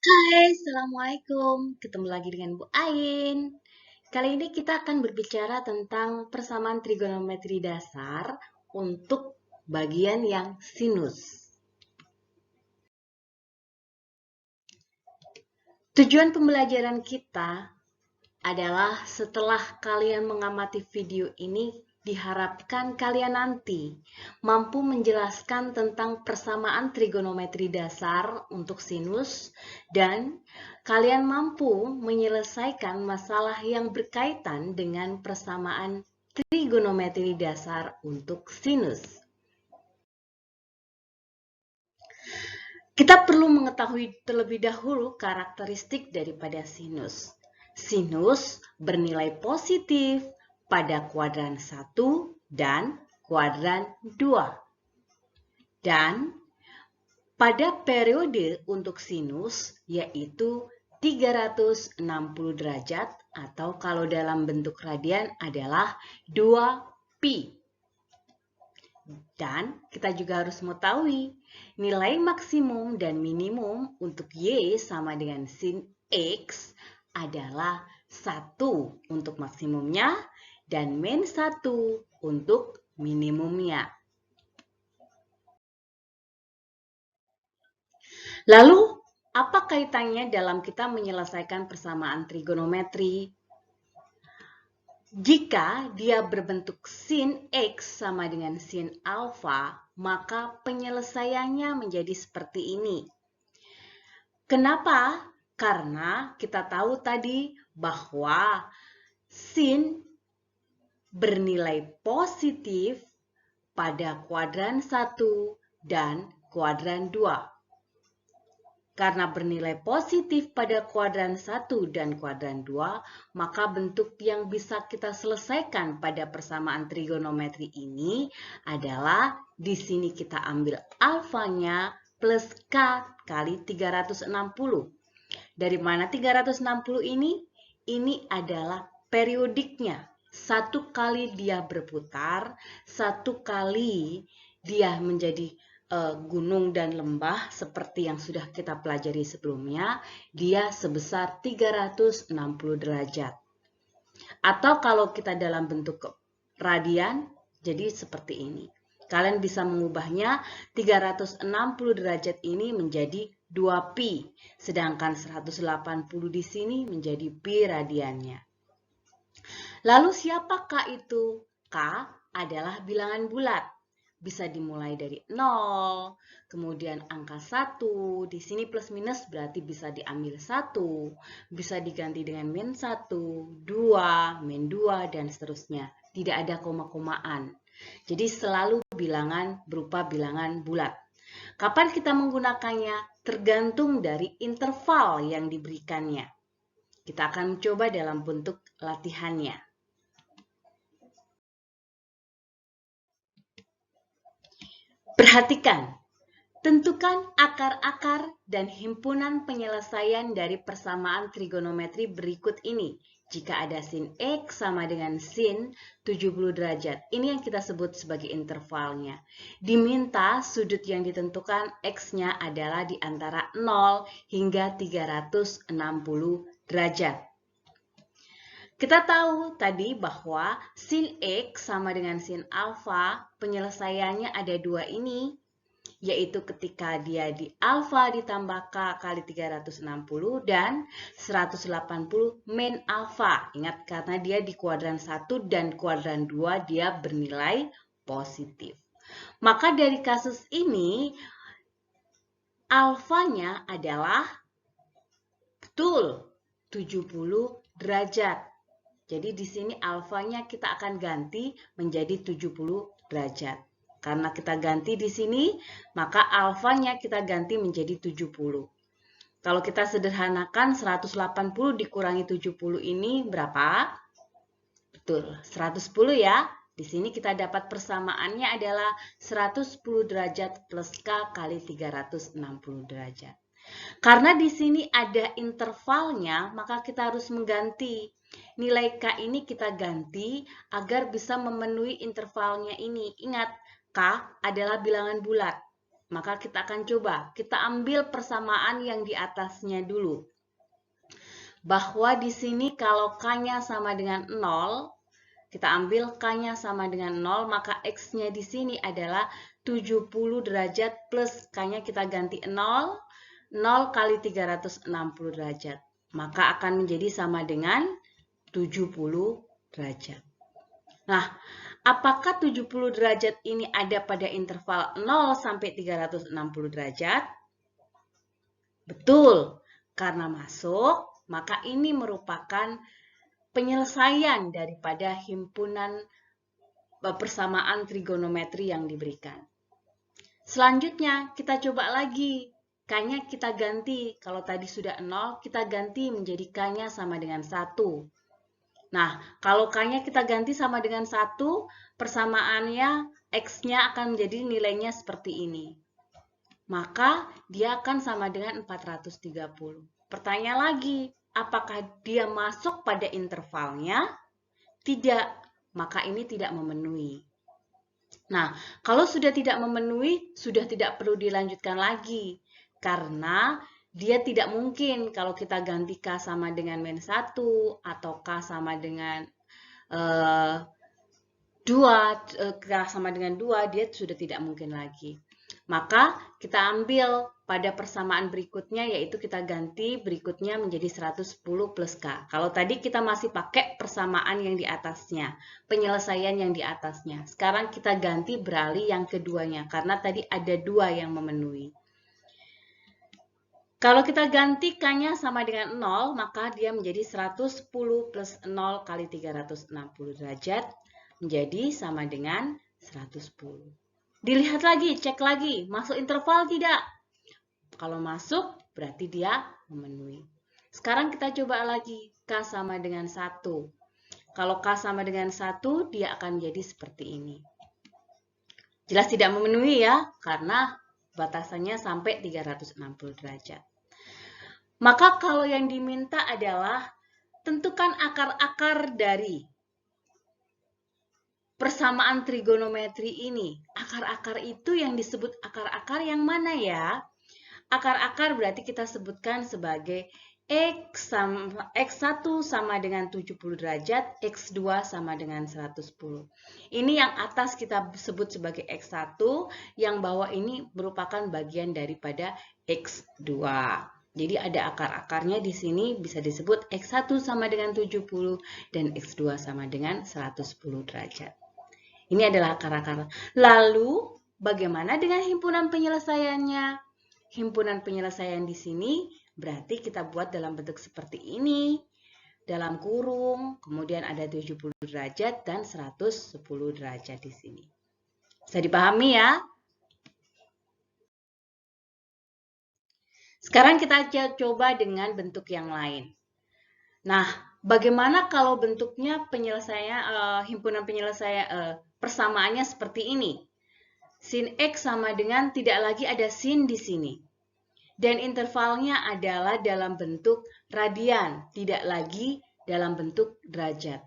Hai, Assalamualaikum. Ketemu lagi dengan Bu Ain. Kali ini kita akan berbicara tentang persamaan trigonometri dasar untuk bagian yang sinus. Tujuan pembelajaran kita adalah setelah kalian mengamati video ini, diharapkan kalian nanti mampu menjelaskan tentang persamaan trigonometri dasar untuk sinus dan kalian mampu menyelesaikan masalah yang berkaitan dengan persamaan trigonometri dasar untuk sinus. Kita perlu mengetahui terlebih dahulu karakteristik daripada sinus. Sinus bernilai positif pada kuadran 1 dan kuadran 2. Dan pada periode untuk sinus yaitu 360 derajat atau kalau dalam bentuk radian adalah 2pi. Dan kita juga harus mengetahui nilai maksimum dan minimum untuk Y sama dengan sin X adalah 1 untuk maksimumnya dan min 1 untuk minimumnya. Lalu, apa kaitannya dalam kita menyelesaikan persamaan trigonometri? Jika dia berbentuk sin X sama dengan sin alfa, maka penyelesaiannya menjadi seperti ini. Kenapa? Karena kita tahu tadi bahwa sin bernilai positif pada kuadran 1 dan kuadran 2. Karena bernilai positif pada kuadran 1 dan kuadran 2, maka bentuk yang bisa kita selesaikan pada persamaan trigonometri ini adalah di sini kita ambil alfanya plus K kali 360. Dari mana 360 ini? Ini adalah periodiknya. Satu kali dia berputar, satu kali dia menjadi gunung dan lembah seperti yang sudah kita pelajari sebelumnya, dia sebesar 360 derajat. Atau kalau kita dalam bentuk radian, jadi seperti ini. Kalian bisa mengubahnya 360 derajat ini menjadi 2pi, sedangkan 180 di sini menjadi pi radiannya. Lalu siapakah itu? K adalah bilangan bulat. Bisa dimulai dari 0, kemudian angka 1, di sini plus minus berarti bisa diambil 1, bisa diganti dengan min 1, 2, min 2, dan seterusnya. Tidak ada koma-komaan. Jadi selalu bilangan berupa bilangan bulat. Kapan kita menggunakannya? Tergantung dari interval yang diberikannya. Kita akan coba dalam bentuk latihannya. Perhatikan, tentukan akar-akar dan himpunan penyelesaian dari persamaan trigonometri berikut ini. Jika ada sin X sama dengan sin 70 derajat. Ini yang kita sebut sebagai intervalnya. Diminta sudut yang ditentukan X-nya adalah di antara 0 hingga 360 derajat. Kita tahu tadi bahwa sin X sama dengan sin alfa, penyelesaiannya ada dua ini, yaitu ketika dia di alfa ditambah K kali 360 dan 180 min alfa. Ingat karena dia di kuadran 1 dan kuadran 2 dia bernilai positif. Maka dari kasus ini, alfanya adalah betul 70 derajat. Jadi di sini alfanya kita akan ganti menjadi 70 derajat. Karena kita ganti di sini, maka alfanya kita ganti menjadi 70. Kalau kita sederhanakan 180 dikurangi 70 ini berapa? Betul, 110 ya. Di sini kita dapat persamaannya adalah 110 derajat plus K kali 360 derajat. Karena di sini ada intervalnya, maka kita harus mengganti. Nilai K ini kita ganti agar bisa memenuhi intervalnya ini. Ingat, K adalah bilangan bulat. Maka kita akan coba, kita ambil persamaan yang di atasnya dulu. Bahwa di sini kalau K-nya sama dengan 0, kita ambil K-nya sama dengan 0, maka X-nya di sini adalah 70 derajat plus K-nya kita ganti 0, 0 kali 360 derajat. Maka akan menjadi sama dengan 70 derajat. Nah, apakah 70 derajat ini ada pada interval 0 sampai 360 derajat? Betul, karena masuk, maka ini merupakan penyelesaian daripada himpunan persamaan trigonometri yang diberikan. Selanjutnya, kita coba lagi. K-nya kita ganti. Kalau tadi sudah 0, kita ganti menjadi K-nya sama dengan 1. Nah, kalau K-nya kita ganti sama dengan 1, persamaannya X-nya akan menjadi nilainya seperti ini. Maka dia akan sama dengan 430. Pertanyaan lagi, apakah dia masuk pada intervalnya? Tidak, maka ini tidak memenuhi. Nah, kalau sudah tidak memenuhi, sudah tidak perlu dilanjutkan lagi. Karena dia tidak mungkin kalau kita ganti K sama dengan -1 atau K sama dengan 2, K sama dengan 2, dia sudah tidak mungkin lagi. Maka kita ambil pada persamaan berikutnya, yaitu kita ganti berikutnya menjadi 110 plus K. Kalau tadi kita masih pakai persamaan yang di atasnya, penyelesaian yang di atasnya. Sekarang kita ganti beralih yang keduanya, karena tadi ada 2 yang memenuhi. Kalau kita ganti K-nya sama dengan 0, maka dia menjadi 110 plus 0 kali 360 derajat, menjadi sama dengan 110. Dilihat lagi, cek lagi, masuk interval tidak? Kalau masuk, berarti dia memenuhi. Sekarang kita coba lagi, K sama dengan 1. Kalau K sama dengan 1, dia akan jadi seperti ini. Jelas tidak memenuhi ya, karena batasannya sampai 360 derajat. Maka kalau yang diminta adalah tentukan akar-akar dari persamaan trigonometri ini. Akar-akar itu yang disebut akar-akar yang mana ya? Akar-akar berarti kita sebutkan sebagai X1 sama dengan 70 derajat, X2 sama dengan 110. Ini yang atas kita sebut sebagai X1, yang bawah ini merupakan bagian daripada X2. Jadi ada akar-akarnya di sini bisa disebut X1 sama dengan 70 dan X2 sama dengan 110 derajat. Ini adalah akar-akar. Lalu, bagaimana dengan himpunan penyelesaiannya? Himpunan penyelesaian di sini berarti kita buat dalam bentuk seperti ini. Dalam kurung, kemudian ada 70 derajat dan 110 derajat di sini. Bisa dipahami ya? Sekarang kita coba dengan bentuk yang lain. Nah, bagaimana kalau bentuknya himpunan penyelesaian persamaannya seperti ini? Sin X sama dengan tidak lagi ada sin di sini. Dan intervalnya adalah dalam bentuk radian, tidak lagi dalam bentuk derajat.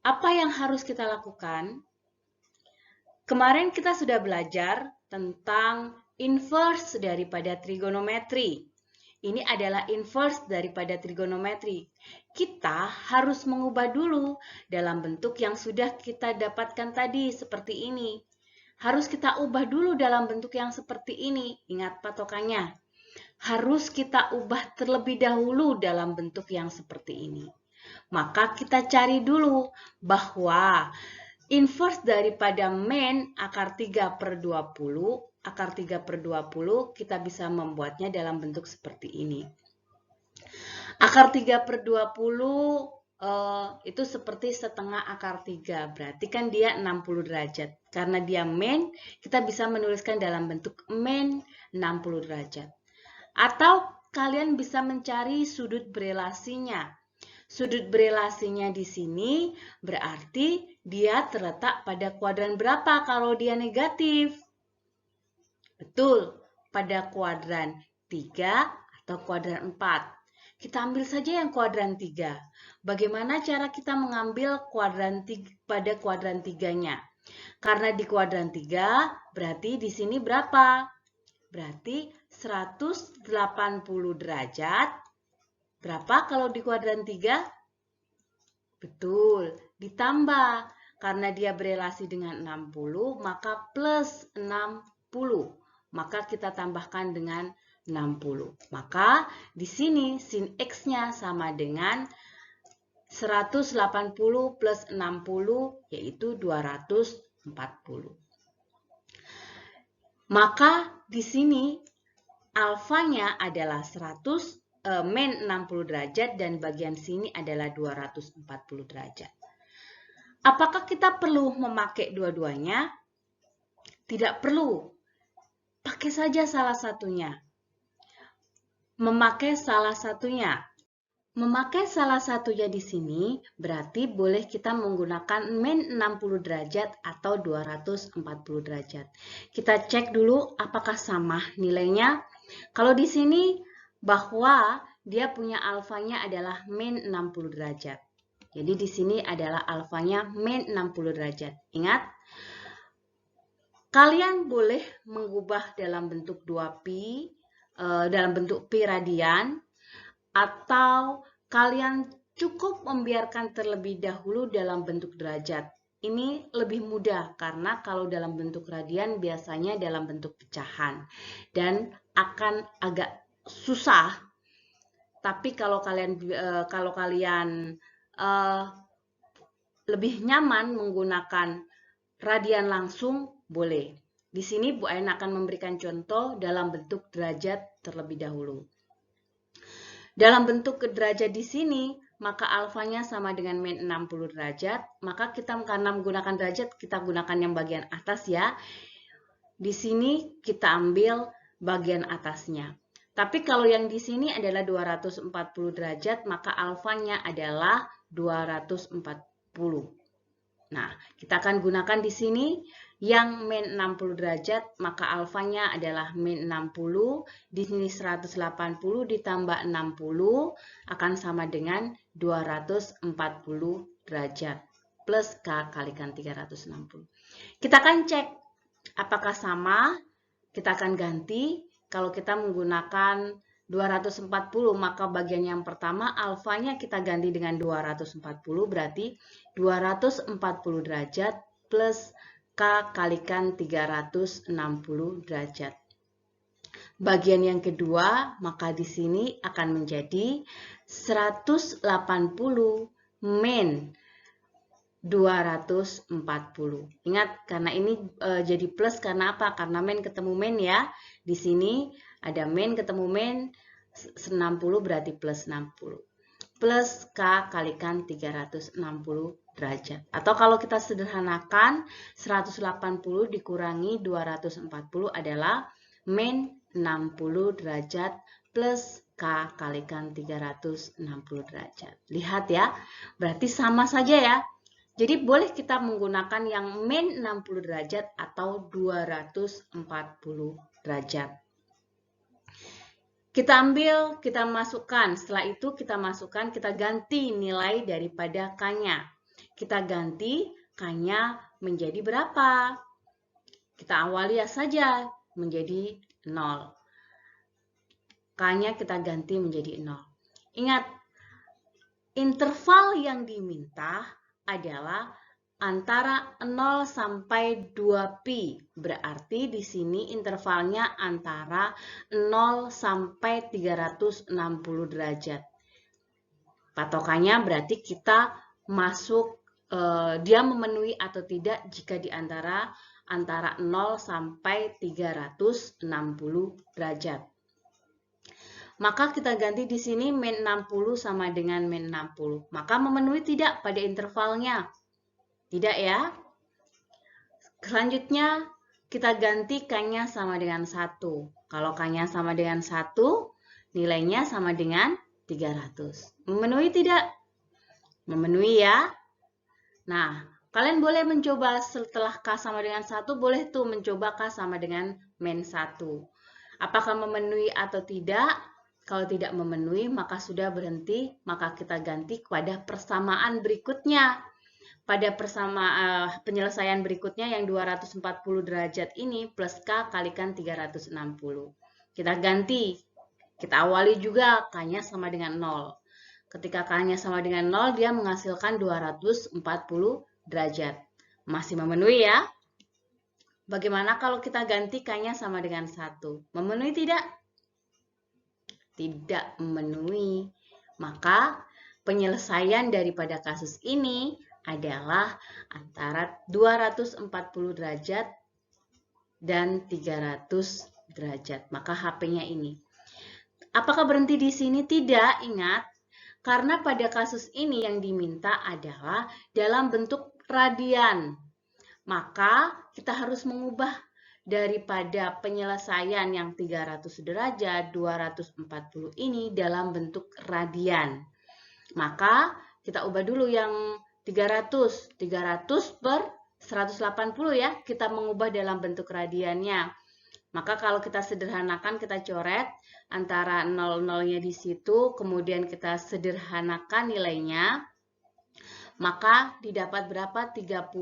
Apa yang harus kita lakukan? Kemarin kita sudah belajar tentang inverse daripada trigonometri. Ini adalah inverse daripada trigonometri. Kita harus mengubah dulu dalam bentuk yang sudah kita dapatkan tadi seperti ini. Harus kita ubah dulu dalam bentuk yang seperti ini. Ingat patokannya. Harus kita ubah terlebih dahulu dalam bentuk yang seperti ini. Maka kita cari dulu bahwa inverse daripada min akar 3 per 20, akar 3 per 20 kita bisa membuatnya dalam bentuk seperti ini. Akar 3 per 20 itu seperti setengah akar 3, berarti kan dia 60 derajat. Karena dia min, kita bisa menuliskan dalam bentuk min 60 derajat. Atau kalian bisa mencari sudut berelasinya. Sudut berelasinya di sini berarti dia terletak pada kuadran berapa kalau dia negatif? Betul, pada kuadran 3 atau kuadran 4. Kita ambil saja yang kuadran 3. Bagaimana cara kita mengambil kuadran 3 pada kuadran 3-nya? Karena di kuadran 3 berarti di sini berapa? berarti 180 derajat. Berapa kalau di kuadran 3? Betul, ditambah. Karena dia berelasi dengan 60, maka plus 60. Maka kita tambahkan dengan 60. Maka di sini sin X-nya sama dengan 180 plus 60, yaitu 240. Maka di sini alfanya adalah min 60 derajat dan bagian sini adalah 240 derajat. Apakah kita perlu memakai dua-duanya? Tidak perlu. Pakai saja salah satunya. Memakai salah satunya. Memakai salah satunya di sini berarti boleh kita menggunakan min 60 derajat atau 240 derajat. Kita cek dulu apakah sama nilainya. Kalau di sini bahwa dia punya alfanya adalah min 60 derajat. Jadi di sini adalah alfanya min 60 derajat. Ingat, kalian boleh mengubah dalam bentuk 2pi, dalam bentuk pi radian, atau kalian cukup membiarkan terlebih dahulu dalam bentuk derajat. Ini lebih mudah karena kalau dalam bentuk radian biasanya dalam bentuk pecahan dan akan agak susah. Tapi kalau kalian lebih nyaman menggunakan radian langsung, boleh. Di sini Bu Ain akan memberikan contoh dalam bentuk derajat terlebih dahulu. Dalam bentuk derajat di sini, maka alfanya sama dengan min 60 derajat. Maka kita karena menggunakan derajat, kita gunakan yang bagian atas ya. Di sini kita ambil bagian atasnya. Tapi kalau yang di sini adalah 240 derajat, maka alfanya adalah 240. Nah, kita akan gunakan di sini yang min 60 derajat, maka alfanya adalah min 60. Di sini 180 ditambah 60 akan sama dengan 240 derajat. Plus K kalikan 360. Kita akan cek apakah sama. Kita akan ganti. Kalau kita menggunakan 240, maka bagian yang pertama alfanya kita ganti dengan 240, berarti 240 derajat plus K kalikan 360 derajat. Bagian yang kedua, maka di sini akan menjadi 180 min 240. Ingat, karena ini jadi plus karena apa? Karena min ketemu min ya. Di sini ada min ketemu min 60 berarti plus 60. Plus K kalikan 360 derajat. Atau kalau kita sederhanakan, 180 dikurangi 240 adalah min 60 derajat plus K kalikan 360 derajat. Lihat ya, berarti sama saja ya. Jadi boleh kita menggunakan yang min 60 derajat atau 240 derajat. Kita ambil, kita masukkan. Setelah itu kita masukkan, kita ganti nilai daripada K-nya. Kita ganti K-nya menjadi berapa? Kita awali saja menjadi 0. K-nya kita ganti menjadi 0. Ingat, interval yang diminta adalah antara 0 sampai 2pi. Berarti di sini intervalnya antara 0 sampai 360 derajat. Patokannya berarti kita masuk, dia memenuhi atau tidak jika di antara 0 sampai 360 derajat. Maka kita ganti di sini min 60 sama dengan min 60. Maka memenuhi tidak pada intervalnya? Tidak ya. Selanjutnya kita ganti K-nya sama dengan 1. Kalau K-nya sama dengan 1, nilainya sama dengan 300. Memenuhi tidak? Memenuhi ya. Nah, kalian boleh mencoba setelah K sama dengan 1, boleh tuh mencoba K sama dengan min 1. Apakah memenuhi atau tidak? Kalau tidak memenuhi, maka sudah berhenti, maka kita ganti kepada persamaan berikutnya. pada penyelesaian berikutnya yang 240 derajat ini plus K kalikan 360. Kita ganti. Kita awali juga K-nya sama dengan 0. Ketika K-nya sama dengan 0, dia menghasilkan 240 derajat. Masih memenuhi ya? Bagaimana kalau kita ganti K-nya sama dengan 1? Memenuhi tidak? Tidak memenuhi. Maka penyelesaian daripada kasus ini adalah antara 240 derajat dan 300 derajat. Maka HP-nya ini. Apakah berhenti di sini? Tidak, ingat. Karena pada kasus ini yang diminta adalah dalam bentuk radian. Maka kita harus mengubah daripada penyelesaian yang 300 derajat, 240 ini dalam bentuk radian. Maka kita ubah dulu yang 300 per 180 ya, kita mengubah dalam bentuk radiannya. Maka kalau kita sederhanakan, kita coret antara 0-0-nya di situ, kemudian kita sederhanakan nilainya, maka didapat berapa? 30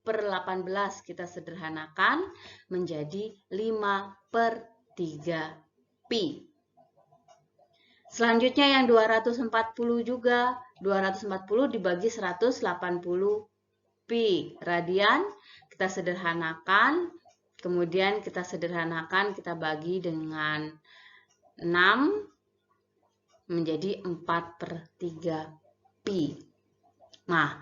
per 18 kita sederhanakan menjadi 5/3 pi. Selanjutnya yang 240 juga, 240 dibagi 180 pi radian, kita sederhanakan, kemudian kita kita bagi dengan 6 menjadi 4/3 pi. Nah,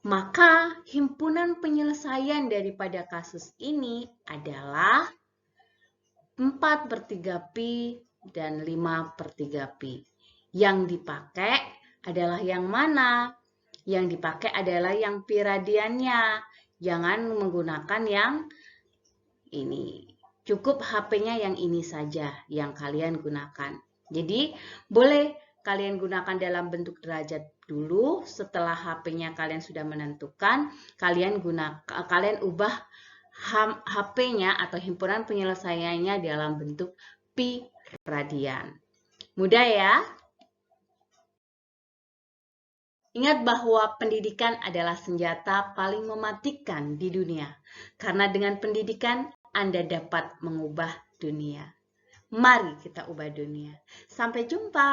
maka himpunan penyelesaian daripada kasus ini adalah 4/3 pi dan 5/3 pi. Yang dipakai adalah yang mana? Yang dipakai adalah yang pi radiannya. Jangan menggunakan yang ini. Cukup HP-nya yang ini saja yang kalian gunakan. Jadi, boleh kalian gunakan dalam bentuk derajat dulu. Setelah HP-nya kalian sudah menentukan, kalian ubah HP-nya atau himpunan penyelesaiannya dalam bentuk pi radian. Mudah ya? Ingat bahwa pendidikan adalah senjata paling mematikan di dunia. Karena dengan pendidikan, Anda dapat mengubah dunia. Mari kita ubah dunia. Sampai jumpa.